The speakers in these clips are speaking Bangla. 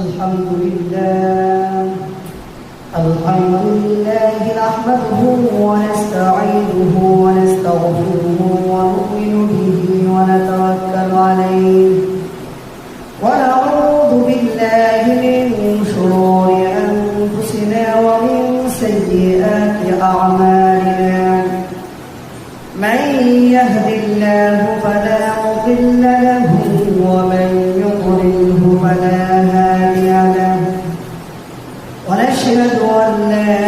الحمد لله نحمده ونستعينه ونستغفره ونؤمن به ونتوكل عليه ونعوذ بالله من شرور أنفسنا ومن سيئات أعمالنا من يهد الله فلا مضل له ومن يضلله فلا هادي له ونشهد أن لا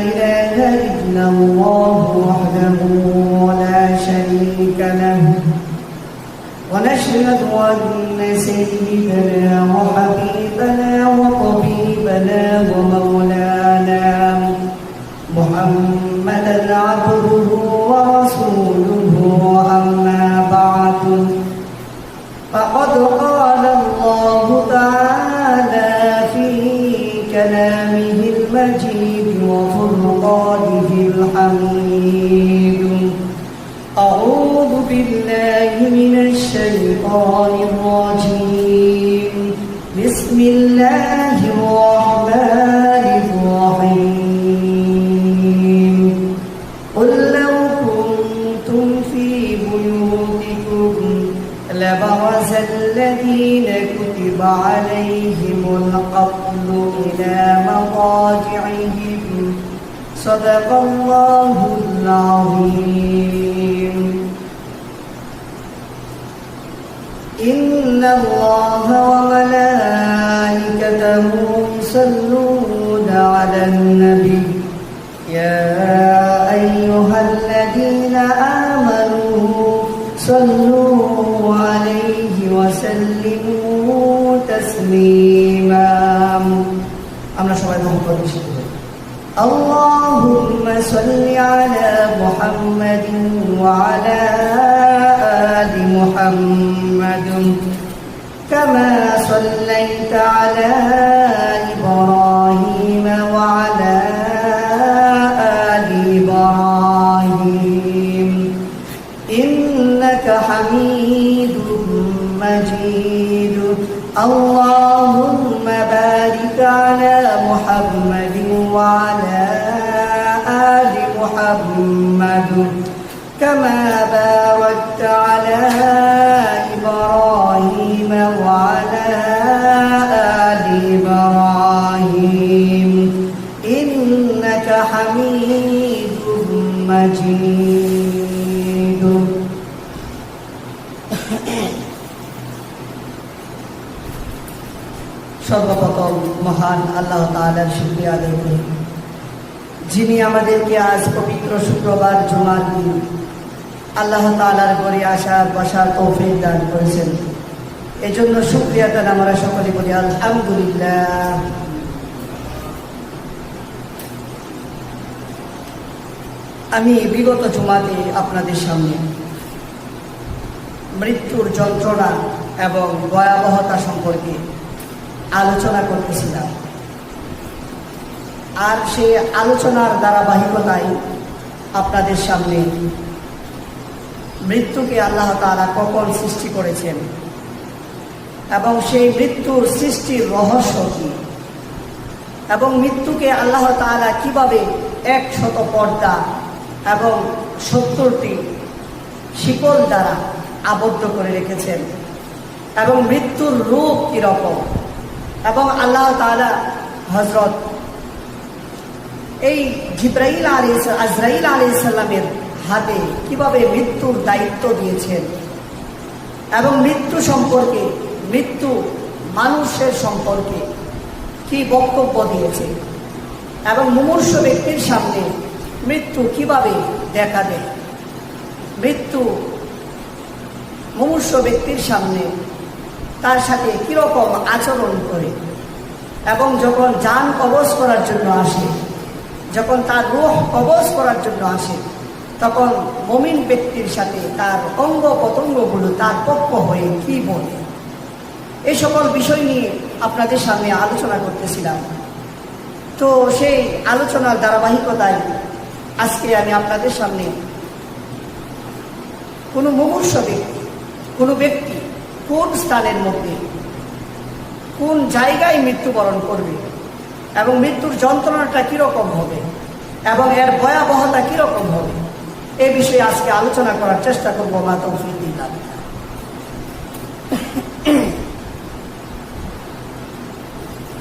إله إلا الله وحده لا شريك له ونشهد أن سيدنا وحبيبنا وطبيبنا ومولانا محمدا عبده ورسوله أما بعد فقد قال الله تعالى في كلامه المجيد وفرقانه الحميد أعوذ بالله من الشيطان الرجيم بسم الله الرحمن الرحيم قل لو كنتم في بيوتكم لبرز الذين كتب عليهم القتل إلى مضاجعهم صدق الله العظيم إن الله وملائكته يصلون على النبي يا أيها الذين آمنوا صلوا عليه وسلموا تسليما আমরা সবাই মোহাম্মদ اللهم صل على محمد وعلى آل محمد كما صليت على إبراهيم وعلى آل إبراهيم إنك حميد مجيد اللهم بارك على محمد وعلى آل محمد كما باركت على إبراهيم وعلى آل إبراهيم إنك حميد مجيد সর্বপ্রথম মহান আল্লাহ তাআলার শুকরিয়া আদায় করি, যিনি আমাদেরকে আজ পবিত্র শুক্রবার জুমার দিন আল্লাহ তাআলার ঘরে আসার বসার তৌফিক দান করেছেন। এজন্য শুকরিয়া তার আমরা সকলে বলি আলহামদুলিল্লাহ। আমি বিগত জুমাতে আপনাদের সামনে মৃত্যুর যন্ত্রণা এবং ভয়াবহতা সম্পর্কে আলোচনা করতেছিলাম, আর সেই আলোচনার ধারাবাহিকতায় আপনাদের সামনে মৃত্যুকে আল্লাহ তাআলা কখন সৃষ্টি করেছেন এবং সেই মৃত্যুর সৃষ্টির রহস্য কি, এবং মৃত্যুকে আল্লাহ তাআলা কিভাবে 100 পর্দা এবং 70টি শিকল দ্বারা আবদ্ধ করে রেখেছেন, এবং মৃত্যুর রূপ কিরকম, এবং আল্লাহ তাআলা হযরত এই আজরাইল আলাইহিস সালামের হাতে কিভাবে মৃত্যুর দায়িত্ব দিয়েছেন, এবং মৃত্যু সম্পর্কে, মৃত্যু মানুষের সম্পর্কে কি বক্তব্য দিয়েছে, এবং মুমূর্ষ ব্যক্তির সামনে মৃত্যু কিভাবে দেখা দেয়, মৃত্যু মুমূর্ষ ব্যক্তির সামনে তার সাথে কিরকম আচরণ করে, এবং যখন জান কবজ করার জন্য আসে, যখন তার রূহ কবজ করার জন্য আসে, তখন মুমিন ব্যক্তির সাথে তার অঙ্গ প্রত্যঙ্গগুলো তার পক্ষ হয়ে কি বলে, এই সকল বিষয় নিয়ে আপনাদের সামনে আলোচনা করতেছিলাম। তো সেই আলোচনার ধারাবাহিকতায় আজকে আমি আপনাদের সামনে কোনো মুমূর্ষ ব্যক্তি, কোনো ব্যক্তি কোন স্থানের মধ্যে কোন জায়গায় মৃত্যুবরণ করবে এবং মৃত্যুর যন্ত্রণাটা কীরকম হবে এবং এর ভয়াবহতা কীরকম হবে, এই বিষয়ে আজকে আলোচনা করার চেষ্টা করবো। মা তৌফিক বিল্লাহ।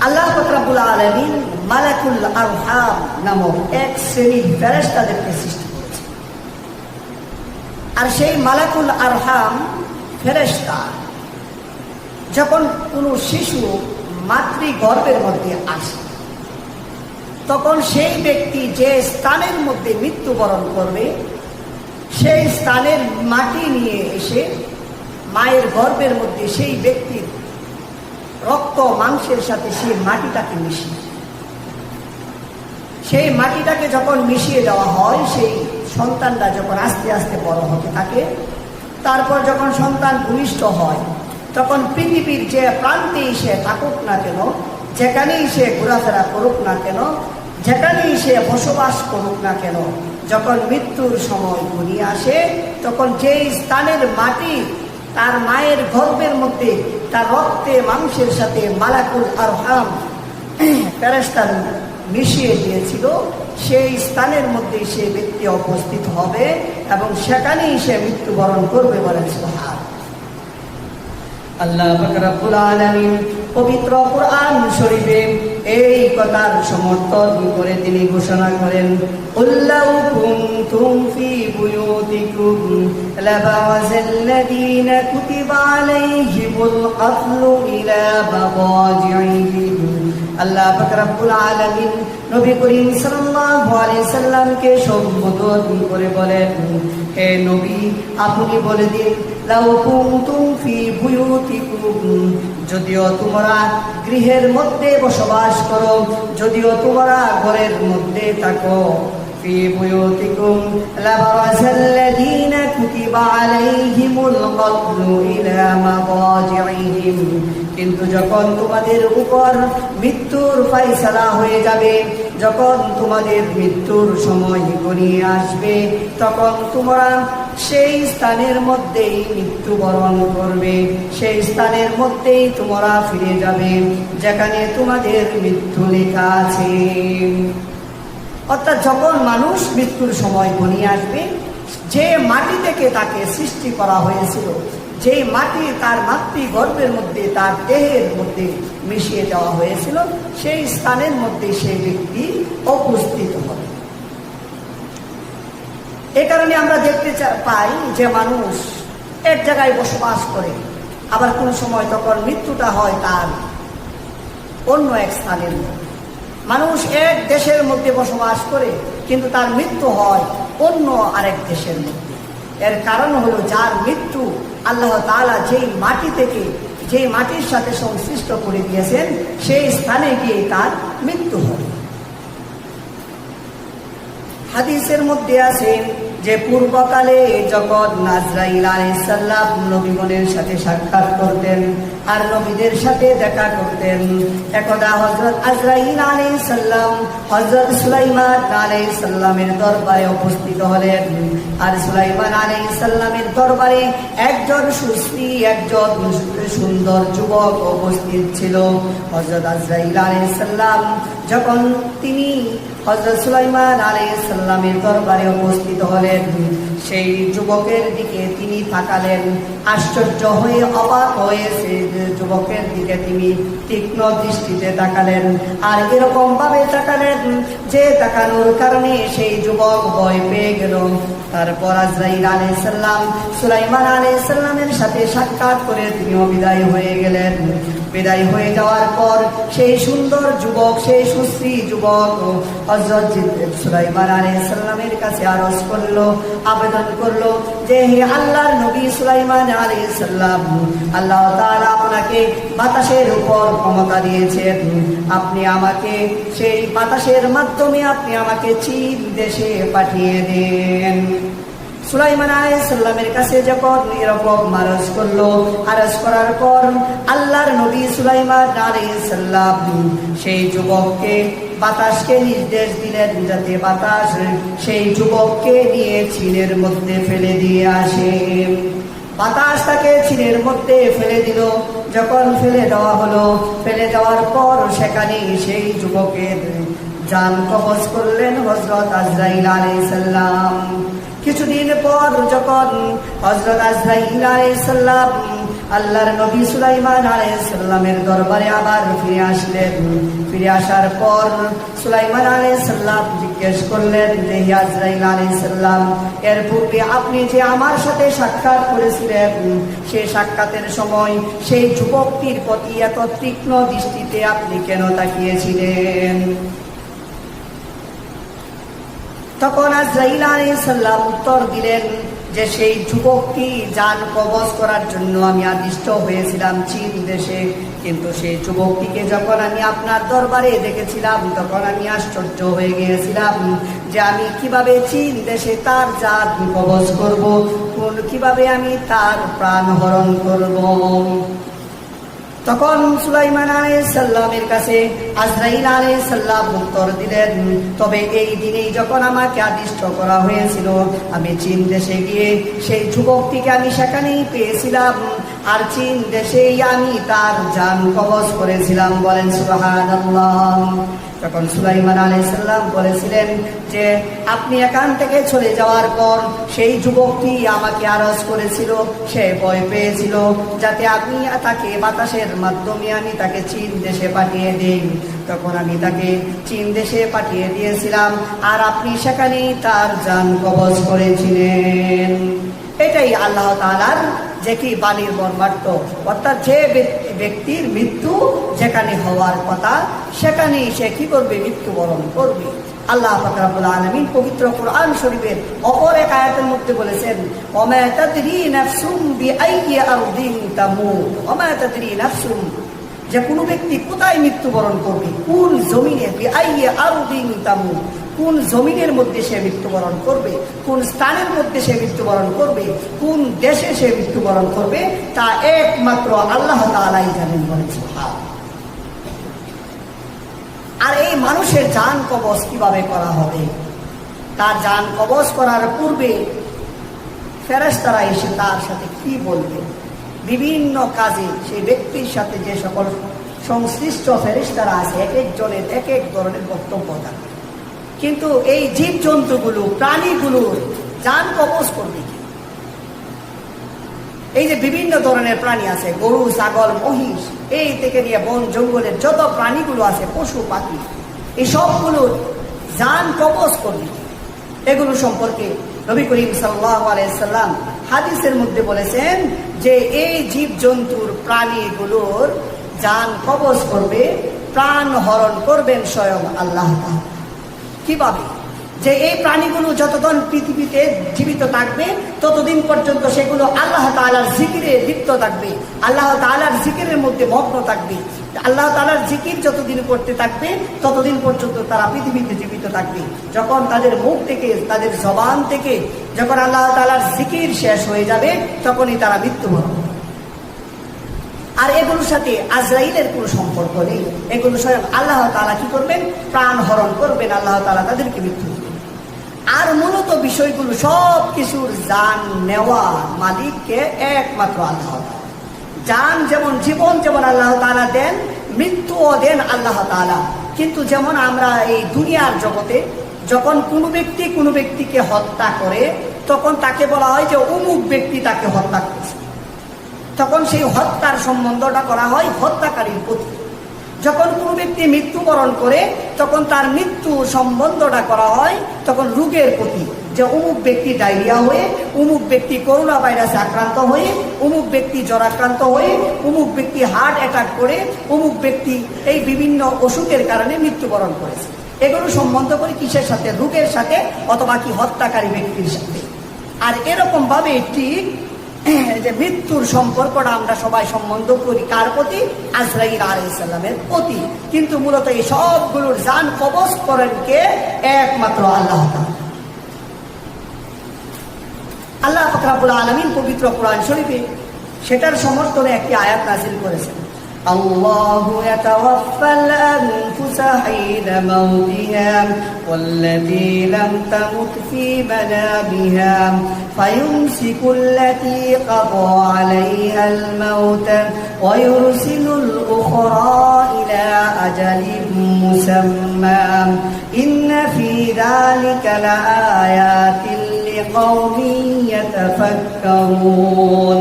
আল্লাহ পাক রব্বুল আলামিন মালাকুল আরহাম নামক এক শ্রেণীর ফেরেশতাদেরকে সৃষ্টি করেছে। আর সেই মালাকুল আরহাম ফেরেশতা যখন কোনো শিশু মাতৃগর্ভের মধ্যে আসে, তখন সেই ব্যক্তি যে স্থানের মধ্যে মৃত্যুবরণ করবে সেই স্থানের মাটি নিয়ে এসে মায়ের গর্ভের মধ্যে সেই ব্যক্তির রক্ত মাংসের সাথে সেই মাটিটাকে মিশিয়ে, সেই মাটিটাকে যখন মিশিয়ে দেওয়া হয়, সেই সন্তানটা যখন আস্তে আস্তে বড় হতে থাকে, তারপর যখন সন্তান ভূমিষ্ঠ হয়, তখন পৃথিবীর যে প্রান্তেই সে থাকুক না কেন, যেখানেই সে ঘোরাফেরা করুক না কেন, যেখানেই সে বসবাস করুক না কেন, যখন মৃত্যুর সময় ঘনিয়ে আসে, তখন যেই স্থানের মাটি তার মায়ের গর্ভের মধ্যে তার রক্তে মাংসের সাথে মালাকুল আরহাম ফেরেশতা মিশিয়ে দিয়েছিল, সেই স্থানের মধ্যে সে ব্যক্তি উপস্থিত হবে এবং সেখানেই সে মৃত্যুবরণ করবে বলেন সুবহান। আল্লাহ পাক রব্বুল আলামিন পবিত্র কুরআন শরীফে এই কথার সমর্থন করে তিনি ঘোষণা করেন, উল্লাউ কুনতুম ফি বুয়ুতিকুম লাবাযাল্লাযীনা কুতিবা আলাইহিমুল ক্বাতলু ইলা মাদাজিইহিম। আল্লাহ পাক রব্বুল আলামিন নবী করিম সাল্লাল্লাহু আলাইহি সাল্লামকে সম্বোধন করে বলেন, হে নবী, আপনি বলে দিন, লাউ কুনতুম ফি বুয়ুতিকুম, যদিও তোমরা গৃহের মধ্যে বসবাস করো, যদিও তোমরা ঘরের মধ্যে থাকো, ফি বুয়ুতিকুম লাবাযাল্লাযীনা কুতিবা আলাইহিমুল ক্বাতলু ইলা মাদাজিইহিম, কিন্তু যখন তোমাদের উপর মৃত্যুর ফায়সালা হয়ে যাবে, যখন তোমাদের মৃত্যুর সময় ঘনিয়ে আসবে, তখন তোমরা সেই স্থানের মধ্যেই মৃত্যুবরণ করবে, সেই স্থানের মধ্যেই তোমরা ফিরে যাবে যেখানে তোমাদের মৃত্যু লেখা আছে। অর্থাৎ যখন মানুষ মৃত্যুর সময় ঘনিয়ে আসবে, যে মাটি থেকে তাকে সৃষ্টি করা হয়েছিল, যে মাটি তার মাতৃগর্ভের মধ্যে তার দেহের মধ্যে মিশিয়ে দেওয়া হয়েছিল, সেই স্থানের মধ্যে সেই ব্যক্তি উপস্থিত হবে। এ কারণে আমরা দেখতে পাই যে মানুষ এক জায়গায় বসবাস করে, আবার কোন সময় তখন মৃত্যুটা হয় তার অন্য এক স্থানের মধ্যে। মানুষ এক দেশের মধ্যে বসবাস করে, কিন্তু তার মৃত্যু হয় অন্য আরেক দেশের মধ্যে। এর কারণ হলো যার মৃত্যু আল্লাহ তাআলা যেই মাটি থেকে, যেই মাটির সাথে সংশ্লিষ্ট করে দিয়েছেন, সেই স্থানে গিয়ে তার মৃত্যু হয়। হাদিসের মধ্যে আছে যে পূর্বকালে যখন আজরাইল আলাইহিস সালাম নবীগণের সাথে সাক্ষাৎ করতেন আর নবীদের সাথে দেখা করতেন, একদা হযরত আজরাইল আলাইহিস সালাম হযরত সুলাইমান আলাইহিস সালামের দরবারে উপস্থিত হলেন। আর সুলাইমান আলাইহিস সালামের দরবারে একজন সুশ্রী, একজন সুন্দর যুবক উপস্থিত ছিল। হযরত আজরাইল আলাইহিস সালাম যখন তিনি হযরত সুলাইমান আলাইহিস সালামের দরবারে উপস্থিত হলেন, সেই যুবকের দিকে তিনি তাকালেন, আশ্চর্য হয়ে অবাক হয়ে সেই যুবকের দিকে তিনি তীক্ষ্ণ দৃষ্টিতে তাকালেন। আর এরকম ভাবে তাকালেন যে তাকানোর কারণে সেই যুবক ভয় পেয়ে গেল। তারপর আজরাইল আলাইহিস সালাম সুলাইমান আলাইহিস সালামের সাথে সাক্ষাৎ করে তিনিও বিদায় হয়ে গেলেন। বিদায় হয়ে যাওয়ার পর সেই সুন্দর যুবক, সেই সুশ্রী যুবক হযরত সুলাইমান আলাইহিস সালামের কাছে আরজ করলো, আবেদন করলো যে হে আল্লাহর নবী সুলাইমান আলাইহিস সালাম, আল্লাহ তাআলা আপনাকে বাতাসের উপর ক্ষমতা দিয়েছেন, আপনি আমাকে সেই বাতাসের মাধ্যমে আপনি আমাকে চীন দেশে পাঠিয়ে দেন। সুলাইমান আলাইহিস সালামের কাছে যখন এরকম আরজ করলো, আরজ করার পর আল্লাহর নবী সুলাইমান আলাইহিস সালাম সেই যুবককে, বাতাসকে নির্দেশ দিলেন যাতে বাতাস সেই যুবককে নিয়ে চীনের মধ্যে ফেলে দিয়ে আসে। বাতাস তাকে ছিনের মধ্যে ফেলে দিল। যখন ফেলে দেওয়া হলো, ফেলে দেওয়ার পর সেখানে সেই যুবকের জান কবজ করলেন হযরত আজরাইল আলাইহিস সালাম। কিছুদিন পর যখন হযরত আজরাইল আলাইহিস সালাম আল্লাহর নবী সুলাইমান আলাইহিস সালামের দরবারে আবার ফিরে আসলেন, ফিরে আসার পর সুলাইমান আলাইহিস সালাম জিজ্ঞেস করলেন যে হে আজরাইল আলাইহিস সালাম, এর পূর্বে আপনি যে আমার সাথে সাক্ষাৎ করেছিলেন, সেই সাক্ষাতের সময় সেই যুবকটির প্রতি এত তীক্ষ্ণ দৃষ্টিতে আপনি কেন তাকিয়েছিলেন? তখন আজরাইল আলাইহিস সালাম উত্তর দিলেন যে সেই যুবকটি জান কবজ করার জন্য আমি আদিষ্ট হয়েছিলাম চীন দেশে, কিন্তু সেই যুবকটিকে যখন আমি আপনার দরবারে দেখেছিলাম তখন আমি আশ্চর্য হয়ে গিয়েছিলাম যে আমি কিভাবে চীন দেশে তার জান কবজ করব, কিভাবে আমি তার প্রাণ হরণ করব। তখন সুলাইমান আলাইহিস সালামের কাছে আজরাইল আলাইহিস সালাম উত্তর দিলেন, তবে এই দিনেই যখন আমাকে আদিষ্ট করা হয়েছিল আমি চীন দেশে গিয়ে সেই যুবকটিকে আমি সেখানেই পেয়েছিলাম, আর চীন দেশেই আমি তার জান কবজ করেছিলাম। বলেন সুবহানাল্লাহ। তখন সুলাইমান আলাইহিস সালাম বলেছিলেন যে আপনি এখান থেকে চলে যাওয়ার পর সেই যুবকটি আমাকে আরজ করেছিল, সে ভয় পেয়েছিল যাতে আপনি তাকে বাতাসের মাধ্যমে আমি তাকে চীন দেশে পাঠিয়ে দিই। তখন আমি তাকে চীন দেশে পাঠিয়ে দিয়েছিলাম, আর আপনি সেখানেই তার জান কবজ করেছিলেন। এটাই আল্লাহ তাআলার যে কি বাণীর মর্মার্থ, অর্থাৎ যে ব্যক্তির মৃত্যু যেখানে হওয়ার কথা সেখানেই সে কি করবে? মৃত্যুবরণ করবে। আল্লাহ পাক রব্বুল আলামিন পবিত্র কোরআন শরীফের অপর এক আয়াতের মধ্যে বলেছেন, ওমা তাদরি নাফসুম বিআইয়ি আরদিন তামুত, ওমা তাদরি নাফসুম, যে কোনো ব্যক্তি কোথায় মৃত্যুবরণ করবে, কোন জমিনে, বিআইয়ি আরদিন তামুত, কোন জমিনের মধ্যে সে মৃত্যুবরণ করবে, কোন স্থানের মধ্যে সে মৃত্যুবরণ করবে, কোন দেশে সে মৃত্যুবরণ করবে, তা একমাত্র আল্লাহ তাআলাই জানেন। বলেছে আর এই মানুষের জান কবজ কিভাবে করা হবে? তার জান কবজ করার পূর্বে ফেরেশতারা এসে তার সাথে কি বলবে, বিভিন্ন কাজে সেই ব্যক্তির সাথে যে সকল সংশ্লিষ্ট ফেরেশতারা আছে এক একজনের এক এক ধরনের বক্তব্য থাকে। কিন্তু এই জীবজন্তুগুলো, প্রাণীগুলোর জান কবজ করবে কি? এই যে বিভিন্ন ধরনের প্রাণী আছে, গরু, ছাগল, মহিষ, এই থেকে নিয়ে বন জঙ্গলের যত প্রাণীগুলো আছে, পশু পাখি, এই সবগুলোর জান কবজ করবে কি? এগুলো সম্পর্কে নবী করিম সাল্লাল্লাহু আলাইহি সাল্লাম হাদিসের মধ্যে বলেছেন যে এই জীবজন্তুর প্রাণীগুলোর জান কবজ করবে, প্রাণ হরণ করবেন স্বয়ং আল্লাহ তাআলা। কিভাবে? যে এই প্রাণীগুলো যতদিন পৃথিবীতে জীবিত থাকবে ততদিন পর্যন্ত সেগুলো আল্লাহ তাআলার জিকিরে লিপ্ত থাকবে, আল্লাহ তাআলার জিকিরের মধ্যে মগ্ন থাকবে। আল্লাহ তাআলার জিকির যতদিন করতে থাকবে ততদিন পর্যন্ত তারা পৃথিবীতে জীবিত থাকবে। যখন তাদের মুখ থেকে, তাদের জবান থেকে যখন আল্লাহ তাআলার জিকির শেষ হয়ে যাবে তখনই তারা মৃত্যুবরণ করবে। আর এগুলোর সাথে আজরাইলের কোনো সম্পর্ক নেই। এগুলো স্বয়ং আল্লাহ তাআলা কি করবেন? প্রাণ হরণ করবেন, আল্লাহ তাআলা তাদেরকে মৃত্যু দিবেন। আর মূলত বিষয়গুলো সব কিছুর জান নেওয়া মালিককে একমাত্র আল্লাহ তাআলা। জান যেমন, জীবন যেমন আল্লাহ তাআলা দেন, মৃত্যুও দেন আল্লাহ তাআলা। কিন্তু যেমন আমরা এই দুনিয়ার জগতে যখন কোনো ব্যক্তি কোনো ব্যক্তিকে হত্যা করে তখন তাকে বলা হয় যে অমুক ব্যক্তি তাকে হত্যা করেছে, তখন সেই হত্যার সম্বন্ধটা করা হয় হত্যাকারীর প্রতি। যখন কোনো ব্যক্তি মৃত্যুবরণ করে তখন তার মৃত্যু সম্বন্ধটা করা হয় তখন রোগের প্রতি, যে অমুক ব্যক্তি ডায়রিয়া হয়ে, অমুক ব্যক্তি করোনা ভাইরাসে আক্রান্ত হয়ে, অমুক ব্যক্তি জ্বরাক্রান্ত হয়ে, অমুক ব্যক্তি হার্ট অ্যাটাক করে, অমুক ব্যক্তি এই বিভিন্ন অসুখের কারণে মৃত্যুবরণ করেছে। এগুলো সম্বন্ধ করে কিসের সাথে? রোগের সাথে, অথবা কি হত্যাকারী ব্যক্তির সাথে। আর এরকম ভাবে ঠিক যে মৃত্যুর সম্পর্কটা আমরা সবাই সম্বন্ধ করি কার প্রতি? আজরাইল আলাইহিস সালামের প্রতি। কিন্তু মূলত এই সবগুলোর জান কবজ করেন কে? একমাত্র আল্লাহ তাআলা। আল্লাহ পাক রব্বুল আলামিন পবিত্র কোরআন শরীফে সেটার সমর্থনে একটি আয়াত নাযিল করেছেন। الله يتوفى الأنفس حين موتها والتي لم تمت في منامها فيمسك التي قضى عليها الموت ويرسل الأخرى إلى أجل مسمى إن في ذلك لآيات لقوم يتفكرون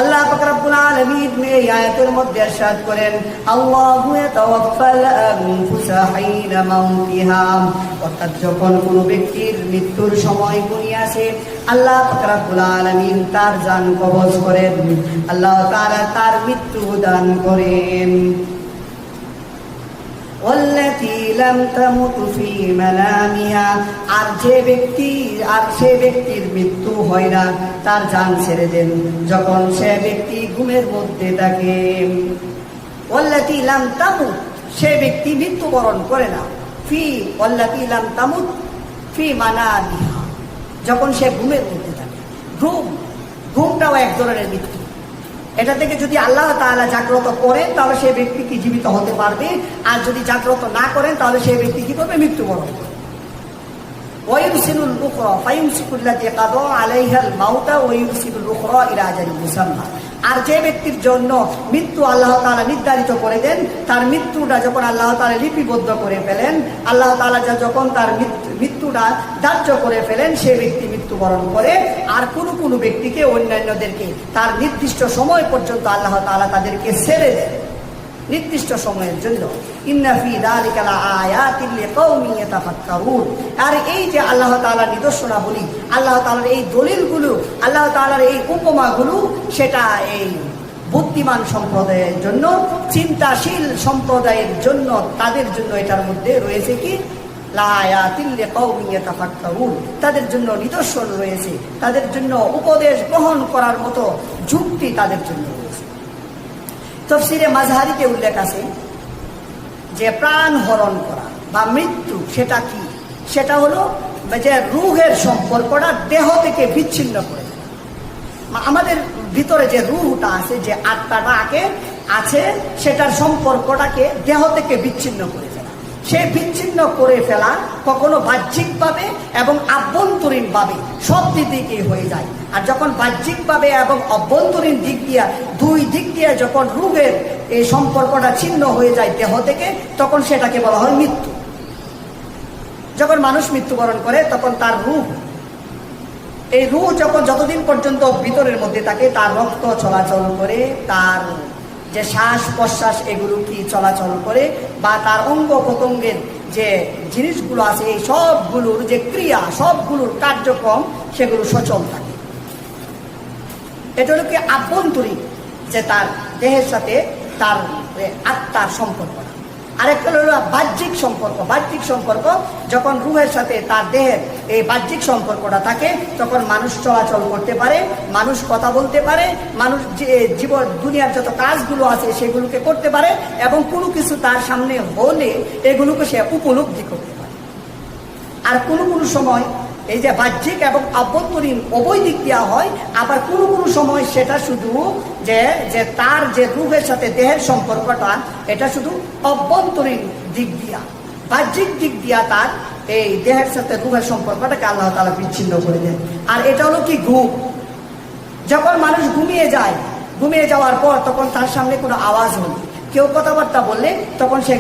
আল্লাহ পাক রব্বুল আলামিন এই আয়াতের মধ্যে ইরশাদ করেন আল্লাহু ইয়াতাওয়াফাল আনফুসা হাইনা মাউতিহা, অর্থাৎ যখন কোনো ব্যক্তির মৃত্যুর সময় ঘনিয়ে আসে আল্লাহ পাক রব্বুল আলামিন তার জান কবজ করেন, আল্লাহ তাআলা তার মৃত্যু দান করেন। والتي لم تمت في منامها, আর সে ব্যক্তির মৃত্যু হয় না, তার জান ছেড়ে দেন যখন সে ব্যক্তি ঘুমের মধ্যে থাকে। والتي لم تمت, সে ব্যক্তি মৃত্যুবরণ করে না, والتي لم تمت في منامها, যখন সে ঘুমের মধ্যে থাকে। ঘুমটাও এক ধরনের মৃত্যু। এটা থেকে যদি আল্লাহ তাআলা জাগ্রত করেন তাহলে সেই ব্যক্তি কি জীবিত হতে পারবে, আর যদি জাগ্রত না করেন তাহলে সেই ব্যক্তি কি করবে, মৃত্যুবরণ করবে। ওয়ায়ুরসিলুল উখরা ফায়ুমসিকুল্লাতী কাদা আলাইহাল মাউতা ওয়ায়ুরসিলুল উখরা ইলা আজালিন মুসাম্মা, আর যে ব্যক্তির জন্য মৃত্যু আল্লাহ তাআলা নির্ধারিত করে দেন, তার মৃত্যুটা যখন আল্লাহ তাআলা লিপিবদ্ধ করে ফেলেন, আল্লাহ তাআলা যখন তার মৃত্যুটা ধার্য করে ফেলেন, সে ব্যক্তি মৃত্যুবরণ করে। আর কোনো ব্যক্তিকে, অন্যান্যদেরকে তার নির্দিষ্ট সময় পর্যন্ত আল্লাহ তাআলা তাদেরকে ছেড়ে দেন, নির্দিষ্ট সময়ের জন্য। ইন্না ফি যালিকা লাআয়াতিন লিকাওমিন ইয়াতাফাক্কারুন, আর এই যে আল্লাহ তাআলার নিদর্শনাবলী, আল্লাহ তাআলার এই দলিলগুলো, আল্লাহ তাআলার এই উপমাগুলো, সেটা এই বুদ্ধিমান সম্প্রদায়ের জন্য, চিন্তাশীল সম্প্রদায়ের জন্য, তাদের জন্য এটার মধ্যে রয়েছে কি লাআয়াতিন লিকাওমিন ইয়াতাফাক্কারুন, তাদের জন্য নিদর্শন রয়েছে, তাদের জন্য উপদেশ গ্রহণ করার মতো যুক্তি তাদের জন্য রয়েছে। তাফসীরে মাযহারিতে উল্লেখ আছে যে প্রাণ হরণ করা বা মৃত্যু সেটা কি, সেটা হলো যে রূহের সম্পর্কটা দেহ থেকে বিচ্ছিন্ন করে দেওয়া। আমাদের ভিতরে যে রূহটা আছে, যে আত্মাটা আছে, সেটার সম্পর্কটাকে দেহ থেকে বিচ্ছিন্ন করে ফেলা। সে বিচ্ছিন্ন করে ফেলা কখনো বাহ্যিকভাবে এবং আভ্যন্তরীণভাবে সব দিকেই হয়ে যায়। আর যখন বাহ্যিকভাবে এবং অভ্যন্তরীণ দিক দিয়া, দুই দিক দিয়ে যখন রূহের এই সম্পর্কটা ছিন্ন হয়ে যায় দেহ থেকে, তখন সেটাকে বলা হয় মৃত্যু। যখন মানুষ মৃত্যুবরণ করে তখন তার এই রূহ যতদিন পর্যন্ত ভিতরের মধ্যে থাকে, তার রক্ত চলাচল করে, তার যে শ্বাস প্রশ্বাস এগুলো কি চলাচল করে, বা তার অঙ্গ প্রত্যঙ্গের যে জিনিসগুলো আছে, এই সবগুলোর যে ক্রিয়া, সবগুলোর কার্যক্রম, সেগুলো সচল থাকে। এটা হলো কি আভ্যন্তরীণ, যে তার দেহের সাথে তার আত্মার সম্পর্ক। আরেকটা হলো বাহ্যিক সম্পর্ক। বাহ্যিক সম্পর্ক যখন রূহের সাথে তার দেহের এই বাহ্যিক সম্পর্কটা থাকে, তখন মানুষ চলাচল করতে পারে, মানুষ কথা বলতে পারে, মানুষ যে জীবন দুনিয়ার যত কাজগুলো আছে সেগুলোকে করতে পারে, এবং কোনো কিছু তার সামনে হলে এগুলোকে সে উপলব্ধি করতে পারে। আর কোনো সময় এই যে বাহ্যিক এবং আভ্যন্তরীণ উভয় দিক দেওয়া হয়, আবার কোনো সময় সেটা শুধু যে তার যে রূহের সাথে দেহের সম্পর্কটা, এটা শুধু অভ্যন্তরীণ দিক দিয়া, বাহ্যিক দিক দিয়া তার এই দেহের সাথে রূহের সম্পর্কটাকে আল্লাহ তাআলা বিচ্ছিন্ন করে দেন। আর এটা হলো কি ঘুম। যখন মানুষ ঘুমিয়ে যাওয়ার পর তখন তার সামনে কোনো আওয়াজ হল, কেউ কথাবার্তা বললে, তখন সে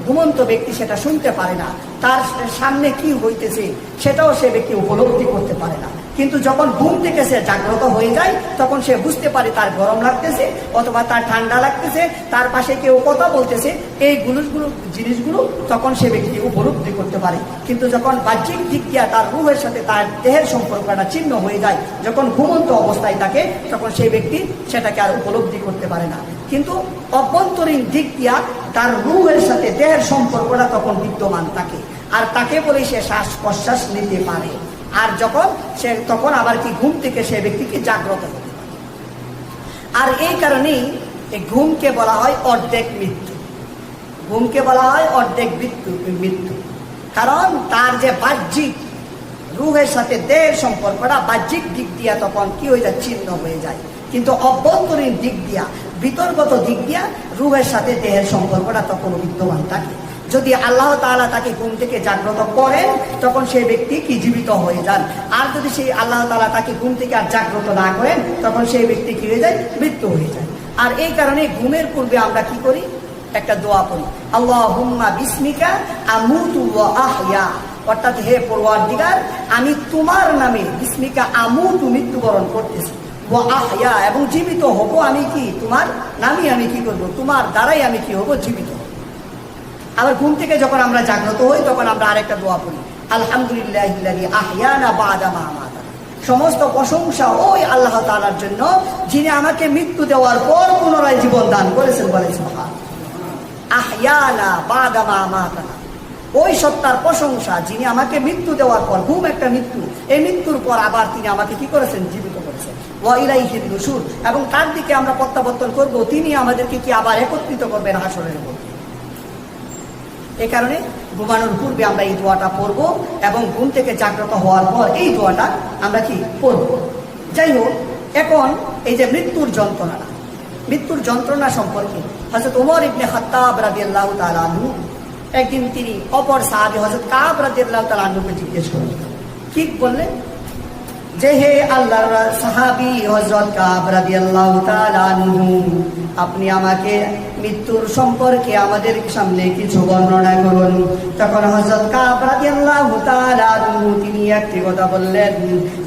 ঘুমন্ত ব্যক্তি সেটা শুনতে পারে না, তার সামনে কি হইতেছে সেটাও সে ব্যক্তি উপলব্ধি করতে পারে না। কিন্তু যখন ঘুম থেকে সে জাগ্রত হয়ে যায়, তখন সে বুঝতে পারে তার গরম লাগতেছে অথবা তার ঠান্ডা লাগতেছে, তার পাশে কেউ কথা বলতেছে, এই জিনিসগুলো তখন সে ব্যক্তি উপলব্ধি করতে পারে। কিন্তু যখন বাহ্যিক দিক দিয়া তার রূহের সাথে তার দেহের সম্পর্কটা ছিন্ন হয়ে যায়, যখন ঘুমন্ত অবস্থায় থাকে, তখন সেই ব্যক্তি সেটাকে আর উপলব্ধি করতে পারে না। কিন্তু অভ্যন্তরীণ দিক দিয়া তার রূহের সাথে দেহের সম্পর্কটা তখন বিদ্যমান থাকে, আর তাকে বলে সে শ্বাস প্রশ্বাস নিতে পারে। আর তখন আবার কি ঘুম থেকে সে ব্যক্তিকে জাগ্রত হতে পারে। আর এই কারণেই এই ঘুমকে বলা হয় অর্ধেক মৃত্যু। ঘুমকে বলা হয় অর্ধেক মৃত্যু, কারণ তার যে বাহ্যিক রূহের সাথে দেহের সম্পর্কটা বাহ্যিক দিক দিয়া তখন কি হয়ে যায়, ছিন্ন হয়ে যায়। কিন্তু অভ্যন্তরীণ দিক দিয়া ভিতরগত দিক দিয়া রুহের সাথে দেহের সম্পর্কটা তখন বিদ্যমান থাকে। যদি আল্লাহ তাআলা তাকে ঘুম থেকে জাগ্রত করেন তখন সেই ব্যক্তি কি জীবিত হয়ে যান, আর যদি সেই আল্লাহ তাআলা তাকে ঘুম থেকে আর জাগ্রত না করেন তখন সেই ব্যক্তি কি হয়ে যায়, মৃত্যু হয়ে যায়। আর এই কারণে ঘুমের পূর্বে আমরা কি করি, একটা দোয়া করি, আল্লাহুম্মা বিসমিকা আমুতু ওয়া আহয়া, অর্থাৎ হে পরওয়ারদিগার আমি তোমার নামে বিসমিকা আমুতু মৃত্যুবরণ করতেছি, ওয়া আহয়া এবং জীবিত হব আমি কি তোমার নামে, আমি কি করব তোমার দ্বারাই আমি কি হব, জীবিত হব। আবার ঘুম থেকে যখন আমরা জাগ্রত হই তখন আমরা আরেকটা দোয়া করি, আলহামদুলিল্লাহিল্লাযী আহয়ানা বা'দা মা আমাতানা, সমস্ত প্রশংসা ওই আল্লাহ তাআলার জন্য যিনি আমাকে মৃত্যু দেওয়ার পর পুনরায় জীবন দান করেছেন। বলেন সুবহানাল্লাহ। আহয়ানা বা'দা মা আমাতানা, ওই সত্তার প্রশংসা যিনি আমাকে মৃত্যু দেওয়ার পর, ঘুম একটা মৃত্যু, এই মৃত্যুর পর আবার তিনি আমাকে কি করেছেন, জীবিত করেছেন। ওয়া ইলাইহিন নুশুর, এবং তার দিকে আমরা প্রত্যাবর্তন করব, তিনি আমাদেরকে কি আবার একত্রিত করবেন হাসরের মধ্যে। এই কারণে ঘুমানোর পূর্বে আমরা এই দোয়াটা পড়ব এবং ঘুম থেকে জাগ্রত হওয়ার পর এই দোয়াটা আমরা কি পড়ব। যাই হোক, এখন এই যে মৃত্যুর যন্ত্রণা সম্পর্কে হযরত ওমর ইবনে খাত্তাব রাদিয়াল্লাহু তাআলা আনহু একদিন তিনি অপর সাহাবী হযরত কাব রাদিয়াল্লাহু তাআলা আনহুকে জিজ্ঞেস করলেন, কি বললেন যে হে আল্লাহর সাহাবী হযরত কাব রাদিয়াল্লাহু তাআলা আনহু, আপনি আমাকে মৃত্যুর সম্পর্কে আমাদের সামনে কিছু বর্ণনা করুন। তখন হযরত কাব রাদিয়াল্লাহু তাআলা আনহু তিনি একটি কথা বললেন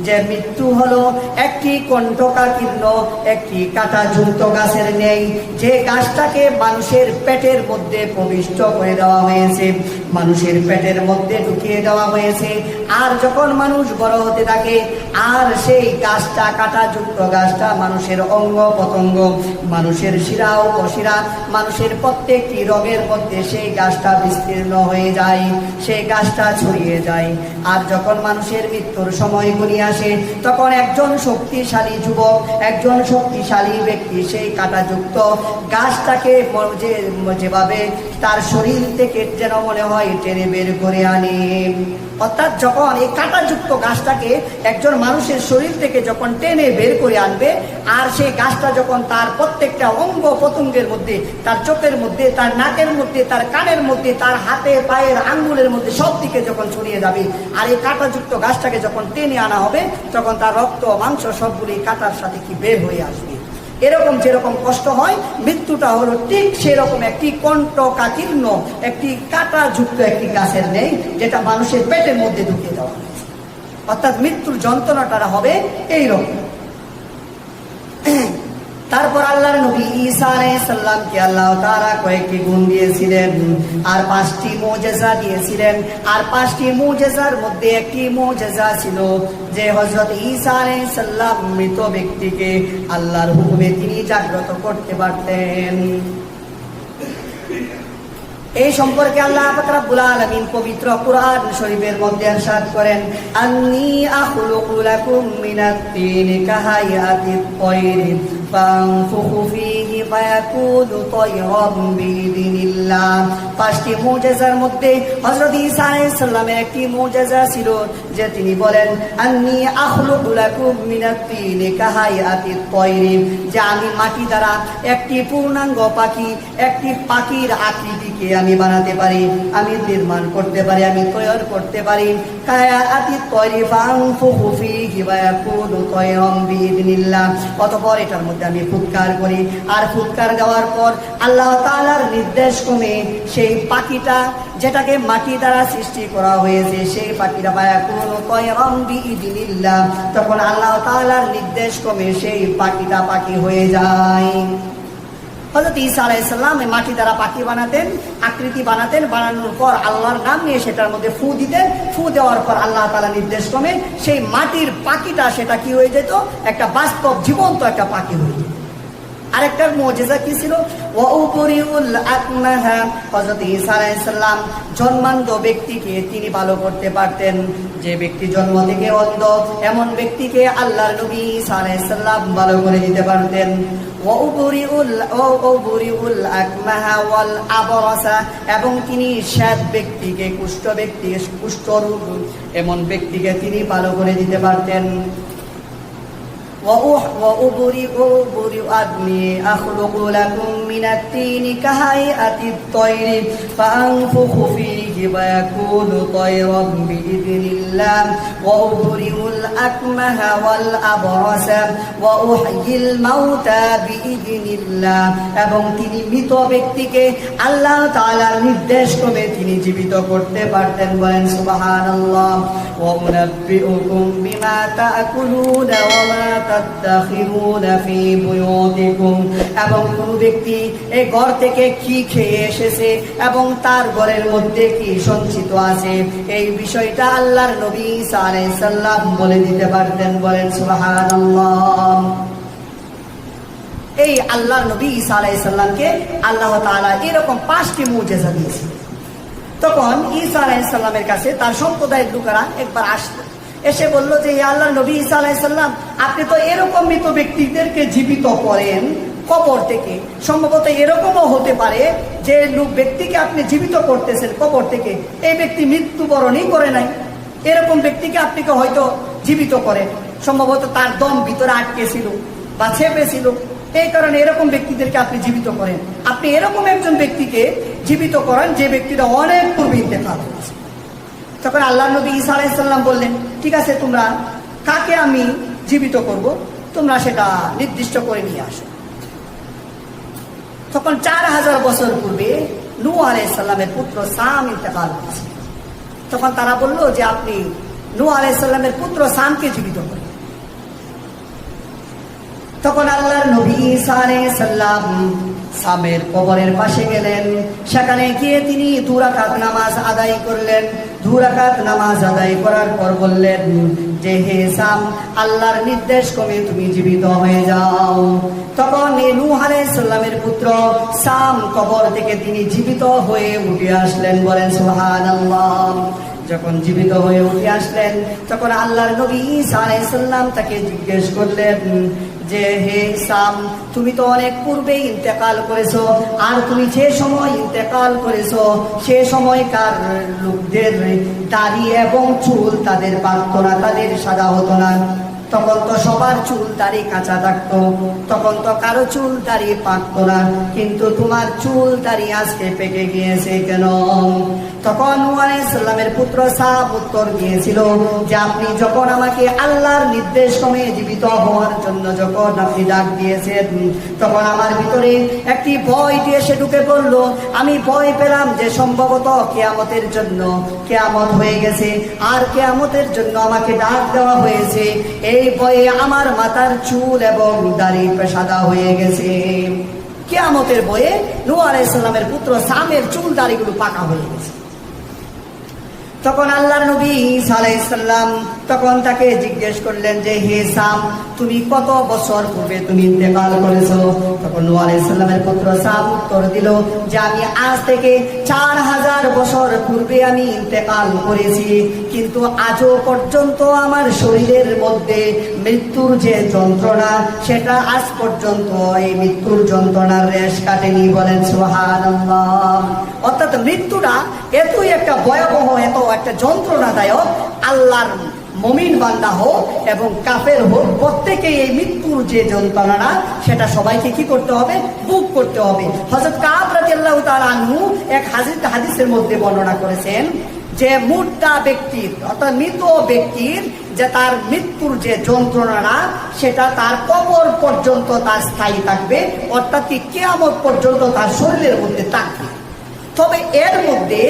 যে মৃত্যু হলো একটি কণ্টকাকীর্ণ, একটি কাঁটাযুক্ত গাছের ন্যায়, যে গাছটাকে মানুষের পেটের মধ্যে প্রবিষ্ট করে দেওয়া হয়েছে, মানুষের পেটের মধ্যে ঢুকিয়ে দেওয়া হয়েছে। আর যখন মানুষ বড় হতে থাকে আর সেই গাছটা, কাঁটাযুক্ত গাছটা মানুষের অঙ্গ প্রত্যঙ্গ, মানুষের শিরা উপশিরা, মানুষের প্রত্যেকটি রোগের মধ্যে সেই গাছটা বিস্তীর্ণ হয়ে যায়, সেই গাছটা ছড়িয়ে যায়। আর যখন মানুষের মৃত্যুর সময় ঘনিয়ে আসে তখন একজন শক্তিশালী যুবক, একজন শক্তিশালী ব্যক্তি সেই কাঁটাযুক্ত গাছটাকে যেভাবে তার শরীর থেকে যেন মনে হয় টেনে বের করে আনে। অর্থাৎ যখন এই কাঁটাযুক্ত গাছটাকে একজন মানুষের শরীর থেকে যখন টেনে বের করে আনবে, আর সেই গাছটা যখন তার প্রত্যেকটা অঙ্গ প্রত্যঙ্গের মধ্যে, তার চোখের মধ্যে, তার নাকের মধ্যে, তার কানের মধ্যে, তার হাতে পায়ের আঙ্গুলের মধ্যে সব দিকে যখন ছড়িয়ে যাবে, আর এই কাঁটাযুক্ত গাছটাকে যখন টেনে আনা হবে তখন তার রক্ত মাংস সবগুলি কাঁটার সাথে কি বের হয়ে আসবে। এরকম যেরকম কষ্ট হয়, মৃত্যুটা হলো ঠিক সেরকম একটি কণ্টকাকীর্ণ, একটি কাঁটাযুক্ত একটি গাছের নেই, যেটা মানুষের পেটের মধ্যে ঢুকিয়ে দেওয়া হয়েছে। অর্থাৎ মৃত্যুর যন্ত্রণাটা হবে এইরকম। তারপর আল্লাহর নবী ঈসা আলাইহিস সালামকে আল্লাহ তাআলা কয়েকটি গুণ দিয়েছিলেন আর 5টি মুজিজা দিয়েছিলেন। আর 5টি মুজিজার মধ্যে একটি মুজিজা ছিল যে হযরত ঈসা আলাইহিস সালাম মৃত ব্যক্তিকে আল্লাহর হুকুমে তিনি জাগ্রত করতে পারতেন। এই সম্পর্কে আল্লাহ পাক রব্বুল আলামিন পবিত্র কুরআন শরীফের মধ্যে ইরশাদ করেন, আন্নী আখলুকু লাকুম মিনাত তিনি কাহায়াতিত তায়রি ফানফুখু ফীহি ফায়াকুনু তায়রাম বিইذنিল্লাহ। 5টি মুজিজার মধ্যে হযরত ঈসা আলাইহিস সালামের একটি মুজিজা ছিল যে তিনি বলেন, আন্নী আখলুকু লাকুম মিনাত তিনি কাহায়াতিত তায়রি, যে আমি মাটি দ্বারা একটি পূর্ণাঙ্গ পাখি, একটি পাখির আকৃতিকে আমি বানাতে পারি, আমি নির্মাণ করতে পারি, আমি তৈরি করতে পারি। কায়াতিত তায়রি ফানফুখু ফীহি ফায়াকুনু তায়রাম বিইذنিল্লাহ। অতঃপর এটার মধ্যে আমি ফুৎকার করি, আর ফুৎকার দেওয়ার পর আল্লাহ তাআলার নির্দেশ ক্রমে সেই পাখিটা, যেটাকে মাটি দ্বারা সৃষ্টি করা হয়েছে, সেই পাখিটা ফায়াকুনু তায়রাম বিইذنিল্লাহ, তখন আল্লাহ তাআলার নির্দেশ ক্রমে সেই পাখিটা পাখি হয়ে যায়। হযরত ঈসা আলাইহিস সালাম মাটি দ্বারা পাখি বানাতেন, আকৃতি বানাতেন, বানানোর পর আল্লাহর নাম নিয়ে সেটার মধ্যে ফু দিতেন। ফু দেওয়ার পর আল্লাহ তাআলা নির্দেশ ক্রমে সেই মাটির পাখিটা সেটা কি হয়ে যেত, একটা বাস্তব জীবন্ত একটা পাখি হয়ে যেত। আরেকটার মুজিজা কি ছিল, ওয়া উবরিউল আকমাহা, হযরত ঈসা আলাইহিস সালাম জন্মান্ধ ব্যক্তিকে তিনি ভালো করতে পারতেন। যে ব্যক্তি জন্ম থেকে অন্ধ, এমন ব্যক্তিকে আল্লাহর নবী ঈসা আলাইহিস সালাম ভালো করে দিতে পারতেন। ওয়া উবরিউল আকমাহা ওয়াল আবরাসা, এবং তিনি শ্বেত ব্যক্তিকে, কুষ্ঠ ব্যক্তি, কুষ্ঠরোগ এমন ব্যক্তিকে তিনি ভালো করে দিতে পারতেন। وأبرئ أني أخلق لكم من الطين كهيئة الطير فأنفخ فيه فيكون طيرا بإذن الله وأبرئ الأكمه والأبرص وأحيي الموتى بإذن الله এবং তিনি মৃত ব্যক্তিকে আল্লাহ তাআলার নির্দেশ ক্রমে তিনি জীবিত করতে পারতেন। বলেন সুবহানাল্লাহ। وأنبئكم بما تأكلون وما تدخرون في بيوتكم এবং কোন ব্যক্তি এই ঘর থেকে কি খেয়ে এসেছে এবং তার ঘরের মধ্যে কি সঞ্চিত আছে এই বিষয়টা আল্লাহর নবী ঈসা আলাইহিস সালাম বলে দিতে পারতেন। বলেন সুবহানাল্লাহ। এই আল্লাহর নবী ঈসা আলাইহিস সালামকে আল্লাহ তাআলা এরকম 5টি মুজিজা দিয়েছেন। তখন ঈসা আলাইহিস সালামের কাছে তার সম্প্রদায়ের লোকেরা একবার আসলো, এসে বলল যে আল্লাহর নবী ঈসা আলাইহিস সালাম, আপনি তো এরকম মৃত ব্যক্তিদেরকে জীবিত করেন কবর থেকে, সম্ভবত এরকমও হতে পারে যে ব্যক্তিকে আপনি জীবিত করতেছেন কবর থেকে, এই ব্যক্তি মৃত্যুবরণই করে নাই, এরকম ব্যক্তিকে আপনি হয়তো জীবিত করেন, সম্ভবত তার দম ভিতরে আটকে ছিল বা ছেপে ছিল, এই কারণে এরকম ব্যক্তিদেরকে আপনি জীবিত করেন। আপনি এরকম একজন ব্যক্তিকে জীবিত করেন যে ব্যক্তিটা অনেক পূর্বে ইন্তেকাল করেছে। তখন আল্লাহ নবী ঈসা আলাইহিস সালাম বললেন, ঠিক আছে, তোমরা কাকে আমি জীবিত করব, তোমরা সেটা নির্দিষ্ট করে নিয়ে আসো। তখন 4000 বছর পূর্বে নূহ আলাইহিস সালামের পুত্র সাম ইন্তেকাল করেছে। তখন তারা বলল যে আপনি নূহ আলাইহিস সালামের পুত্র সামকে জীবিত করেন। তখন আল্লাহর নবী ঈসা আলাইহিস সালাম সামের কবরের পাশে গেলেন, সেখানে গিয়ে তিনি 2 রাকাত নামাজ আদায় করলেন। 2 রাকাত নামাজ আদায় করার পর বললেন যে হে সাম, আল্লাহর নির্দেশ ক্রমে তুমি জীবিত হয়ে যাও। তখন নূহ আলাইহিস সালামের পুত্র সাম কবর থেকে তিনি জীবিত হয়ে উঠে আসলেন। বলেন সুবহানাল্লাহ। যখন জীবিত হয়ে উঠে আসলেন তখন আল্লাহর নবী ঈসা আলাইহিস সালাম তাকে জিজ্ঞেস করলেন যে হে সাম, তুমি তো অনেক পূর্বে ইন্তেকাল করেছো, আর তুমি যে সময় ইন্তেকাল করেছো সে সময়কার লোকদের দাড়ি এবং চুল তাদের পাকতো না, তাদের সাদা হতো না। তখন তো সবার চুল দাড়ি কাঁচা থাকতো, তখন তো কারো চুল দাড়ি পাকতো না, কিন্তু তোমার চুল দাড়ি আজকে পেকে গিয়েছে কেন? তখন নূহ আলাইহিস সালামের পুত্র সাম উত্তর দিয়েছিল যে আপনি যখন আমাকে আল্লাহর নির্দেশ ক্রমে জীবিত হওয়ার জন্য যখন আপনি ডাক দিয়েছেন তখন আমার ভিতরে একটি ভয় এসে ঢুকে পড়লো। আমি ভয় পেলাম যে সম্ভবত কিয়ামতের জন্য কিয়ামত হয়ে গেছে, আর কিয়ামতের জন্য আমাকে ডাক দেওয়া হয়েছে। এই ভয়ে আমার মাথার চুল এবং দাড়ি সাদা হয়ে গেছে। কিয়ামতের ভয়ে নূহ আলাইহিস সালামের পুত্র সামের চুল দাড়িগুলো পাকা হয়ে গেছে। তখন আল্লাহর নবী ঈসা আলাইহিস সালাম তখন তাকে জিজ্ঞেস করলেন যে হে সাম, তুমি কত বছর পূর্বে তুমি ইন্তেকাল করেছো? তখন নূহ আলাইহিস সালামের পুত্র সাম উত্তর দিল যে আমি আজ থেকে 4000 বছর পূর্বে আমি ইন্তেকাল করেছি, কিন্তু আজও পর্যন্ত আমার শরীরের মধ্যে মৃত্যুর যে যন্ত্রণা সেটা আজ পর্যন্ত এই মৃত্যুর যন্ত্রণার রেশ কাটেনি। বলেন সুবহানাল্লাহ। অর্থাৎ মৃত্যুটা এতই একটা ভয়াবহ, এত একটা যন্ত্রণাদায়ক, আল্লাহর মুমিন বান্দা হোক এবং কাফের হোক প্রত্যেকেই এই মৃত্যুর যে যন্ত্রণা সেটা সবাইকে কি করতে হবে? বুক করতে হবে। হযরত কাব রাদিয়াল্লাহু তাআলা আনহু এক হাদিসের মধ্যে বর্ণনা করেছেন যে মুর্দা ব্যক্তির অর্থাৎ মৃত ব্যক্তির যে তার মৃত্যুর যে যন্ত্রণা সেটা তার কবর পর্যন্ত তার স্থায়ী থাকবে, অর্থাৎ কিয়ামত পর্যন্ত তার শরীরের মধ্যে থাকবে। তবে এর মধ্যে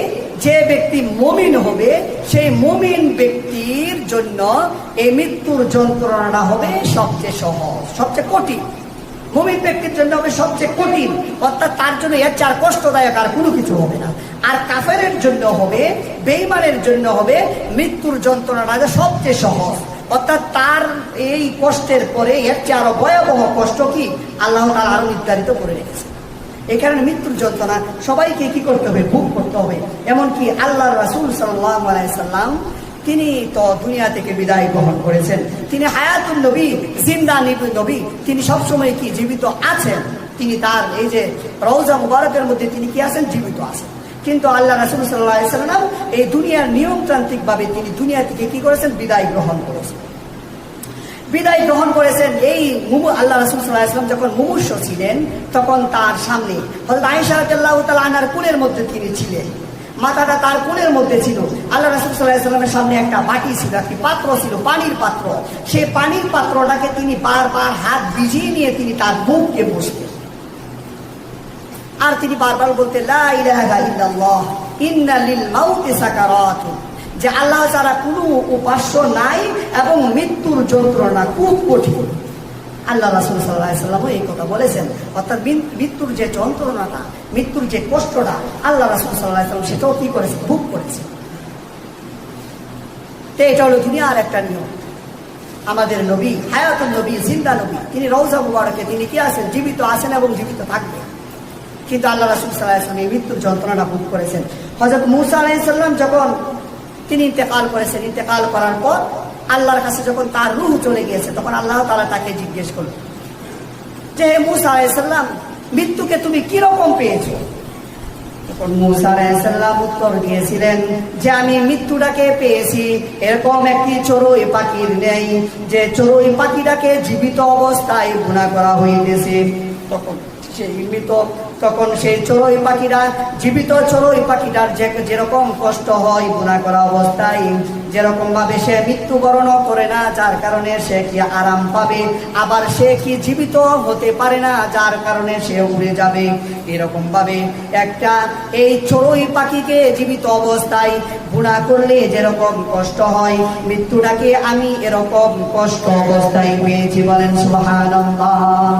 যে ব্যক্তি মুমিন হবে সেই মুমিন ব্যক্তির জন্য এই মৃত্যুর যন্ত্রণা হবে সবচেয়ে সহজ, সবচেয়ে কঠিন। মুমিন ব্যক্তির জন্য হবে সবচেয়ে কঠিন, অর্থাৎ তার জন্য এর চার কষ্টদায়ক আর কোনো কিছু হবে না। আর কাফেরের জন্য হবে, বেঈমানের জন্য হবে মৃত্যুর যন্ত্রণাটা সবচেয়ে সহজ, অর্থাৎ তার এই কষ্টের পরে এর চেয়ে আরো ভয়াবহ কষ্ট কি আল্লাহ তাআলা আরো নির্ধারিত করে রেখেছে। এই কারণে মৃত্যুর যন্ত্রণা সবাইকে কি করতে হবে? ভোগ করতে হবে। এমনকি আল্লাহর রাসূল সাল্লাল্লাহু আলাইহি সাল্লাম তিনি তো দুনিয়া থেকে বিদায় গ্রহণ করেছেন, তিনি হায়াতুন নবী, জিন্দা নবী, তিনি সবসময় কি জীবিত আছেন। তিনি তার এই যে রওজা মুবারকের মধ্যে তিনি কি আছেন? জীবিত আছেন। কিন্তু আল্লাহ রাসূল সাল্লাল্লাহু আলাইহি সাল্লাম এই দুনিয়ার নিয়মতান্ত্রিক ভাবে তিনি দুনিয়া থেকে কি করেছেন? বিদায় গ্রহণ করেছেন। বিদায় গ্রহণ করেছেন। এই আল্লাহ রাসূল সাল্লাল্লাহু আলাইহি ওয়াসাল্লাম যখন মুমূর্ষ ছিলেন তখন তার সামনে হযরত আয়েশা রাদিয়াল্লাহু তাআলা আনহার কোলের মধ্যে তিনি ছিলেন, মাথাটা তার কোলের মধ্যে ছিল। আল্লাহ রাসূল সাল্লাল্লাহু আলাইহি ওয়াসাল্লামের সামনে একটা বাটি ছিল, একটি পাত্র ছিল, পানির পাত্র। সেই পানির পাত্রটাকে তিনি বারবার হাত ভিজিয়ে নিয়ে তিনি তার মুখকে মুছতেন, আর তিনি বারবার বলতেন লা ইলাহা ইল্লাল্লাহ ইন্না লিল মাউতি সাকারাত, যে আল্লাহ ছাড়া কোনো উপাস্য নাই এবং মৃত্যুর যন্ত্রণা খুব কঠিন। আল্লাহ রাসূল সাল্লাল্লাহু আলাইহি ওয়াসাল্লাম এই কথা বলেছেন, অর্থাৎ মৃত্যুর যে যন্ত্রণাটা, মৃত্যুর যে কষ্টটা আল্লাহ রাসূল সাল্লাল্লাহু আলাইহি ওয়াসাল্লাম সেটাও কি করেছেন, ভোগ করেছেন। তো এটা হলো দুনিয়ার একটা নিয়ম। আমাদের নবী হায়াতুন নবী, জিন্দা নবী, তিনি রওজা মুবারকে তিনি কি আছেন, জীবিত আছেন এবং জীবিত থাকবেন। কিন্তু আল্লাহ রাসূল সাল্লাল্লাহু আলাইহি ওয়াসাল্লাম এই মৃত্যুর যন্ত্রণা ভোগ করেছেন। হযরত মূসা আলাইহিস সালাম যখন তিনি ইন্তেকাল করেছেন, ইন্তেকাল করার পর আল্লাহর কাছে যখন তার রূহ চলে গিয়েছে তখন আল্লাহ তাআলা তাকে জিজ্ঞেস করলেন যে হে মূসা আলাইহিস সালাম, মৃত্যুকে তুমি কিরকম পেয়েছো? তখন মূসা আলাইহিস সালাম উত্তর দিয়েছিলেন যে আমি মৃত্যুটাকে পেয়েছি এরকম একটি চড়ুই পাখির নেই, যে চড়ুই পাখিটাকে জীবিত অবস্থায় গুনাহ করা হইতেছে। তখন সেই চড়ুই পাখিরা, জীবিত চড়ুই পাখিটার যেরকম কষ্ট হয় গুনাহ করা অবস্থায়, যেরকম ভাবে সে মৃত্যুবরণ করে না যার কারণে সে কি আরাম পাবে, আবার সে কি জীবিত হতে পারে না যার কারণে সে উড়ে যাবে, এরকম ভাবে একটা এই চড়ুই পাখিকে জীবিত অবস্থায় গুনাহ করলে যেরকম কষ্ট হয়, মৃত্যুটাকে আমি এরকম কষ্ট অবস্থায় পেয়েছি। বলেন সুবহানাল্লাহ।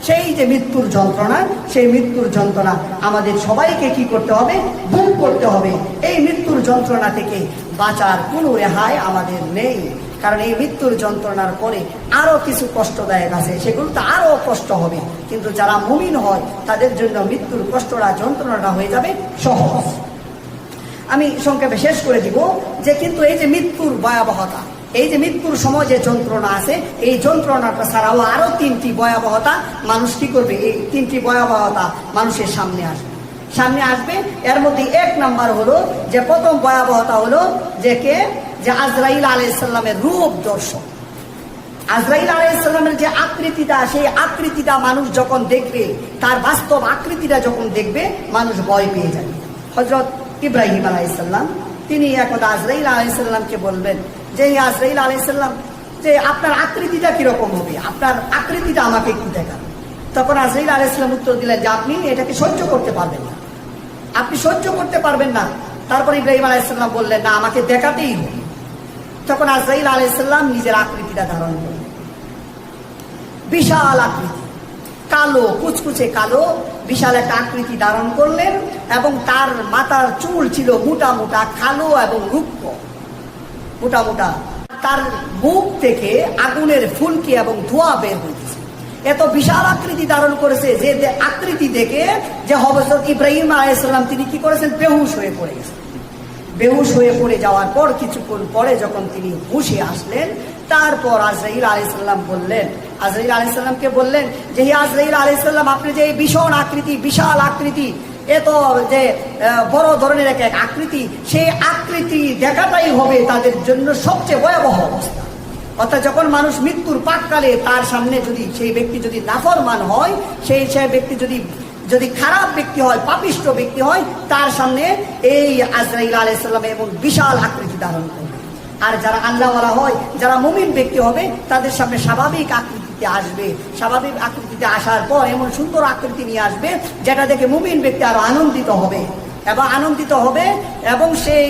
সেই যে মৃত্যুর যন্ত্রণা, সেই মৃত্যুর যন্ত্রণা আমাদের সবাইকে কি করতে হবে, ভোগ করতে হবে। এই মৃত্যুর যন্ত্রণা থেকে বাঁচার কোনো রেহাই আমাদের নেই, কারণ এই মৃত্যুর যন্ত্রণার পরে আরো কিছু কষ্টদায়ক আছে, সেগুলো তো আরো কষ্ট হবে। কিন্তু যারা মুমিন হয় তাদের জন্য মৃত্যুর কষ্টটা, যন্ত্রণাটা হয়ে যাবে সহজ। আমি সংক্ষেপে শেষ করে দিব যে কিন্তু এই যে মৃত্যুর ভয়াবহতা, এই যে মৃত্যুর সময় যে যন্ত্রণা আছে, এই যন্ত্রণাটা ছাড়াও আরো তিনটি ভয়াবহতা মানুষ কি করবে, এই তিনটি ভয়াবহতা মানুষের সামনে আসবে। এর মধ্যে এক নাম্বার হলো যে প্রথম ভয়াবহতা হলো যে আজরাইল আলাইহিস সালামের রূপ দর্শন। আজরাইল আলাইহিস সালামের যে আকৃতিটা, সেই আকৃতিটা মানুষ যখন দেখবে, তার বাস্তব আকৃতিটা যখন দেখবে মানুষ ভয় পেয়ে যাবে। হযরত ইব্রাহিম আলাইহিস সালাম তিনি একদা আজরাইল আলাইহিস সালামকে বলবেন যে আজরাইল আলাইহিস সালাম, যে আপনার আকৃতিটা কিরকম হবে, আপনার আকৃতিটা আমাকে একটু দেখান। তখন আজরাইল আলাইহিস সালাম উত্তর দিলেন যে আপনি এটাকে সহ্য করতে পারবেন না, আপনি সহ্য করতে পারবেন না। তারপর ইব্রাহিম আলাইহিস সালাম বললেন না, আমাকে দেখাতেই হবে। তখন আজরাইল আলাইহিস সালাম নিজের আকৃতিটা ধারণ করলেন, বিশাল আকৃতি, কালো, কুচকুচে কালো বিশাল একটা আকৃতি ধারণ করলেন, এবং তার মাথার চুল ছিল মোটা মোটা, কালো এবং রুক্ষ, মোটা মোটা। তার মুখ থেকে আগুনের ফুলকি এবং ধোঁয়া বের হয়েছে। এত বিশাল আকৃতি ধারণ করেছে যে আকৃতি দেখে যে হযরত ইব্রাহিম আলাইহিস সালাম তিনি কি করেছেন, বেহুশ হয়ে পড়ে গেছেন। বেহুশ হয়ে পড়ে যাওয়ার পর কিছুক্ষণ পরে যখন তিনি হুঁশে আসলেন, তারপর আজরাইল আলাইহিস সালাম বললেন, আজরাইল আলাইহিস সালামকে বললেন যে হে আজরাইল আলাইহিস সালাম, আপনি যে ভীষণ আকৃতি, বিশাল আকৃতি, এত যে বড় ধরনের এক আকৃতি, সেই আকৃতি দেখাটাই হবে তাদের জন্য সবচেয়ে ভয়াবহ অবস্থা। অর্থাৎ যখন মানুষ মৃত্যুর পাককালে তার সামনে যদি সেই ব্যক্তি যদি নাফরমান হয়, সেই ব্যক্তি যদি খারাপ ব্যক্তি হয়, পাপিষ্ঠ ব্যক্তি হয়, তার সামনে এই আজরাইল আলাইহিস সালাম এমন বিশাল আকৃতি ধারণ করবে। আর যারা আল্লাহওয়ালা হয়, যারা মুমিন ব্যক্তি হবে, তাদের সামনে স্বাভাবিক আকৃতিতে আসবে। স্বাভাবিক আকৃতিতে আসার পর এমন সুন্দর আকৃতি নিয়ে আসবে যেটা দেখে মুমিন ব্যক্তি আরো আনন্দিত হবে। এবং সেই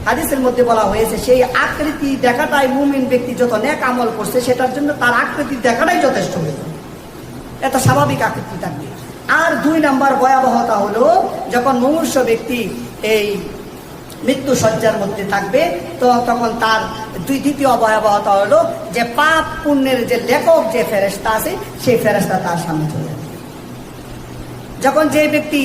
হাদিসের মধ্যে বলা হয়েছে সেই আকৃতি দেখাটাই মুমিন ব্যক্তি যত নেক আমল করছে সেটার জন্য তার আকৃতি দেখাটাই যথেষ্ট হয়ে যাবে, এত স্বাভাবিক আকৃতি থাকবে। আর দুই নাম্বার ভয়াবহতা হলো যখন মুমূর্ষ ব্যক্তি এই মৃত্যু শয্যার মধ্যে থাকবে, তো তখন তার দ্বিতীয় ভয়াবহতা হলো যে পাপ পুণ্যের যে লেখক যে ফেরেশতা আছে, সেই ফেরেশতা তার সামনে চলে যাবে। যখন যে ব্যক্তি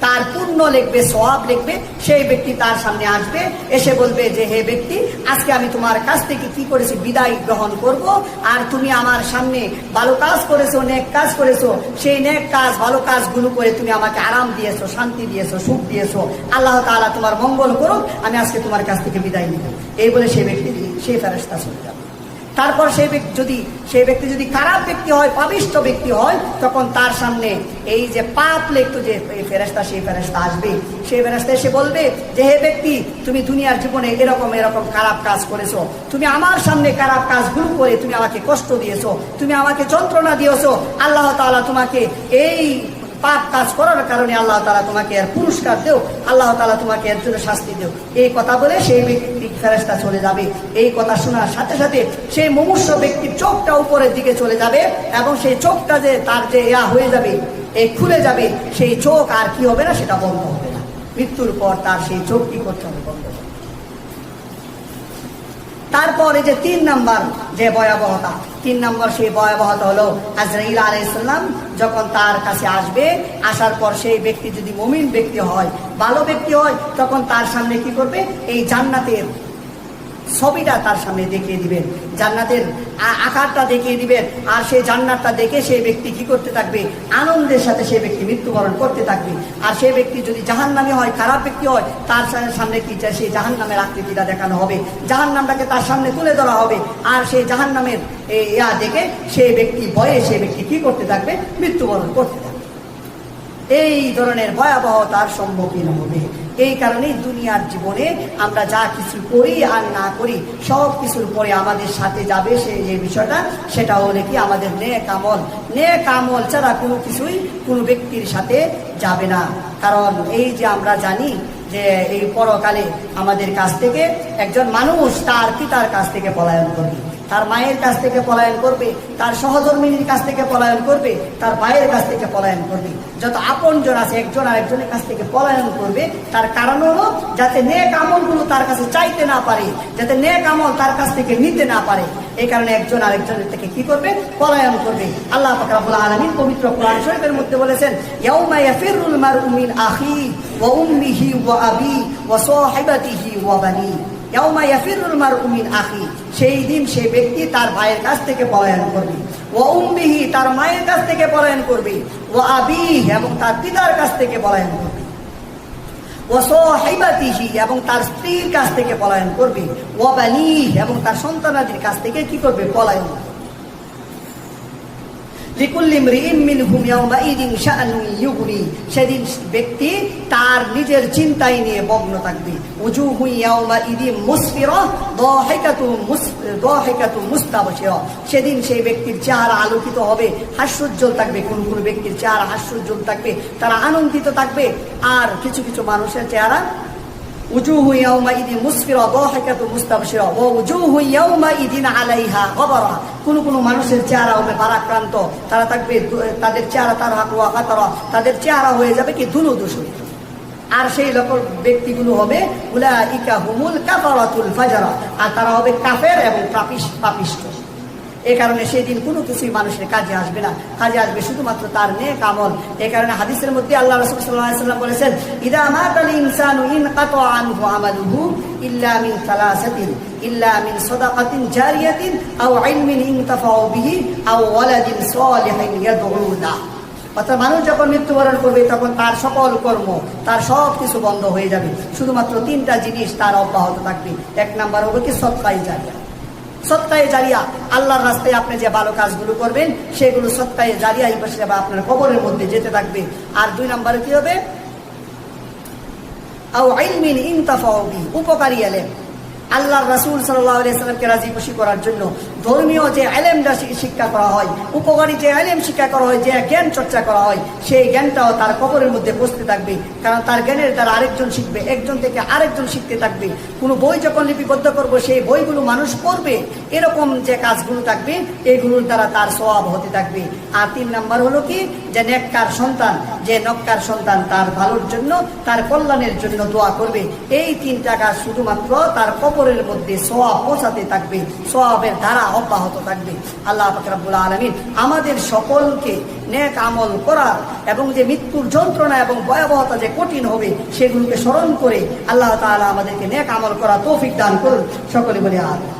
তার পুণ্য লিখবে, সওয়াব লিখবে, সেই ব্যক্তি তার সামনে আসবে, এসে বলবে যে হে ব্যক্তি, আজকে আমি তোমার কাছ থেকে কি করেছি, বিদায় গ্রহণ করব। আর তুমি আমার সামনে ভালো কাজ করেছো, নেক কাজ করেছো, সেই নেক কাজ, ভালো কাজগুলো করে তুমি আমাকে আরাম দিয়েছো, শান্তি দিয়েছো, সুখ দিয়েছো, আল্লাহ তাআলা তোমার মঙ্গল করুক, আমি আজকে তোমার কাছ থেকে বিদায় নিব। এই বলে সেই ব্যক্তি, সেই ফেরেশতা চলে যাবে। তারপর সেই ব্যক্তি যদি খারাপ ব্যক্তি হয়, পাপিষ্ঠ ব্যক্তি হয়, তখন তার সামনে এই যে পাপ লিখত যে ফেরেশতা, সেই ফেরেশতা আসবে। সেই ফেরেশতা এসে বলবে যে হে ব্যক্তি, তুমি দুনিয়ার জীবনে এরকম এরকম খারাপ কাজ করেছো, তুমি আমার সামনে খারাপ কাজগুলো করে তুমি আমাকে কষ্ট দিয়েছো, তুমি আমাকে যন্ত্রণা দিয়েছো। আল্লাহ তাআলা তোমাকে এই পাপ কাজ করার কারণে আল্লাহ তাআলা তোমাকে এর পুরস্কার দেও, আল্লাহ তাআলা তোমাকে এর জন্য শাস্তি দেও। এই কথা বলে সেই ব্যক্তি ফেরেশতা চলে যাবে। এই কথা শোনার সাথে সাথে সেই মুমূর্ষু ব্যক্তির চোখটা উপরের দিকে চলে যাবে এবং সেই চোখটা যে তার যে হয়ে যাবে, এই খুলে যাবে, সেই চোখ আর কি হবে না, সেটা বন্ধ হবে না। মৃত্যুর পর তার সেই চোখ কি করতে হবে? বন্ধ হবে। তারপরে যে 3 নম্বর যে ভয়াবহতা, 3 নম্বর সেই ভয়াবহতা হলো আজরাইল আলাইহিস সালাম যখন তার কাছে আসবে, আসার পর সেই ব্যক্তি যদি মুমিন ব্যক্তি হয়, ভালো ব্যক্তি হয়, তখন তার সামনে কি করবে? এই জান্নাতের ছবিটা তার সামনে দেখিয়ে দিবেন, জান্নাতের আকারটা দেখিয়ে দিবেন। আর সেই জান্নাতটা দেখে সেই ব্যক্তি কি করতে থাকবে? আনন্দের সাথে সেই ব্যক্তি মৃত্যুবরণ করতে থাকবে। আর সেই ব্যক্তি যদি জাহান্নামী হয়, খারাপ ব্যক্তি হয়, তার সামনে কি চায়? সেই জাহান্নামের আকৃতিটা দেখানো হবে, জাহান্নামটাকে তার সামনে তুলে ধরা হবে। আর সেই জাহান্নামের দেখে সেই ব্যক্তি ভয়ে সেই ব্যক্তি কি করতে থাকবে? মৃত্যুবরণ করতে থাকবে। এই ধরনের ভয়াবহতার সম্মুখীন হবে। এই কারণেই দুনিয়ার জীবনে আমরা যা কিছু করি আর না করি, সব কিছুর পরে আমাদের সাথে যাবে সেই যে বিষয়টা, সেটা হলে কি? আমাদের নেক আমল। নেক আমল ছাড়া কোনো কিছুই কোনো ব্যক্তির সাথে যাবে না। কারণ এই যে আমরা জানি যে এই পরকালে আমাদের কাছ থেকে একজন মানুষ তার পিতার কাছ থেকে পলায়ন করবে, তার মায়ের কাছ থেকে পলায়ন করবে, তার সহধর্মিনীর কাছ থেকে পলায়ন করবে, তার ভাইয়ের কাছ থেকে পলায়ন করবে। যত আপনজন আছে একজন আরেকজনের কাছ থেকে পলায়ন করবে। তার কারণ হলো যাতে নেক আমলগুলো তার কাছে চাইতে না পারে, যাতে নেক আমল তার কাছ থেকে নিতে না পারে। এই কারণে একজন আরেকজনের থেকে কি করবে? পলায়ন করবে। আল্লাহ পাক রব্বুল আলামিন পবিত্র কোরআন শরীফের মধ্যে বলেছেন, ইয়াউমা ইয়াফিরুল মারউ মিন আখি ওয়া উম্মিহি ওয়া আবি ওয়া সাহিবাতিহি ওয়া বানি। ইয়াউমা ইয়াফিরুল মারউ মিন আখি, সেই দিন সেই ব্যক্তি তার ভাইয়ের কাছ থেকে পলায়ন করবে, ওয়া উম্মিহি, তার মায়ের কাছ থেকে পলায়ন করবে, ওয়া আবি, এবং তার পিতার কাছ থেকে পলায়ন করবে, ওয়া সাহিবাতিহি, এবং তার স্ত্রীর কাছ থেকে পলায়ন করবে, ওয়া বানি, এবং তার সন্তানাদির কাছ থেকে কি করবে? পলায়ন করবে। লিকুল্লি ইমরিইন মিনহুম ইয়াওমাইদিন শাআনুন ইউগনি, সেদিন ব্যক্তি তার নিজের চিন্তায় নিয়ে মগ্ন থাকবে। উজুহু ইয়াওমাইদিন মুসফিরা দাহিকাতুন মুস্তাবশিরা, সেদিন সেই ব্যক্তির চেহারা আলোকিত হবে, হাস্যোজ্জ্বল থাকবে। কোন কোন ব্যক্তির চেহারা হাস্যোজ্জ্বল থাকবে, তারা আনন্দিত থাকবে। আর কিছু কিছু মানুষের চেহারা উজুহু ইয়াওমাইদিন মুসফিরা দাহিকাতুন মুস্তাবশিরা ওয়া উজুহু ইয়াওমাইদিন আলাইহা গবরা, কোন কোন মানুষের চেহারা হবে ভারাক্রান্ত, তারা থাকবে, তাদের চেহারা তাদের চেহারা হয়ে যাবে কি? ধুলোধূসরিত। আর সেই ব্যক্তিগুলো হবে উলাইকা হুমুল কাফারাতুল ফাজরা, আর তারা হবে কাফের এবং পাপিষ্ঠ। এই কারণে সেই দিন কোনো কিছুই মানুষের কাজে আসবে না, কাজে আসবে শুধুমাত্র তার নেক আমল। এই কারণে হাদিসের মধ্যে আল্লাহ রাসূল সাল্লাল্লাহু আলাইহি ওয়াসাল্লাম বলেছেন, ইদা মাতাল ইনসানু ইনকাতা আনহু আমালুহু ইল্লা মিন সালাসাতিন, ইল্লা মিন সাদাকাতিন জারিয়াতিন আও ইলমিন ইনতাফাউ বিহি আও ওয়ালাদিন সালিহিন ইয়াদউ লা। অর্থাৎ মানুষ যখন মৃত্যুবরণ করবে তখন তার সকল কর্ম, তার সব কিছু বন্ধ হয়ে যাবে, শুধুমাত্র 3টা জিনিস তার অব্যাহত থাকবে। 1 নাম্বার হবে কি? সদকায়ে জারিয়া। সদকায়ে জারিয়া, আল্লাহর রাস্তায় আপনি যে ভালো কাজগুলো করবেন সেগুলো সদকায়ে জারিয়া হিসেবে আপনার কবরের মধ্যে যেতে থাকবে। আর 2 নম্বরে কি হবে? আও ইলমিন ইনতাফাউ বিহি, উপকারী ইলম। আল্লাহর রাসূল সাল্লাল্লাহু আলাইহি ওয়াসাল্লামকে রাজি খুশি করার জন্য ধর্মীয় যে ইলমটা শিক্ষা করা হয়, উপকারী যে ইলম শিক্ষা করা হয়, যে জ্ঞান চর্চা করা হয়, সেই জ্ঞানটাও তার কবরের মধ্যে বসতে থাকবে। কারণ তার জ্ঞানের দ্বারা আরেকজন শিখবে, একজন থেকে আরেকজন শিখতে থাকবে। কোনো বই যখন লিপিবদ্ধ করবো সেই বইগুলো মানুষ পড়বে, এরকম যে কাজগুলো থাকবে এগুলোর দ্বারা তার সওয়াব হতে থাকবে। আর 3 নাম্বার হলো কি? যে নেককার সন্তান, যে নেককার সন্তান তার ভালোর জন্য, তার কল্যাণের জন্য দোয়া করবে। এই 3টা কাজ শুধুমাত্র তার কবরের মধ্যে সওয়াব পৌঁছাতে থাকবে, সওয়াবের ধারা অব্যাহত থাকবে। আল্লাহ পাক রব্বুল আলামিন আমাদের সকলকে নেক আমল করার এবং যে মৃত্যুর যন্ত্রণা এবং ভয়াবহতা যে কঠিন হবে সেগুলোকে স্মরণ করে আল্লাহ তাআলা আমাদেরকে নেক আমল করা তৌফিক দান করুন। সকলে বলি আমিন।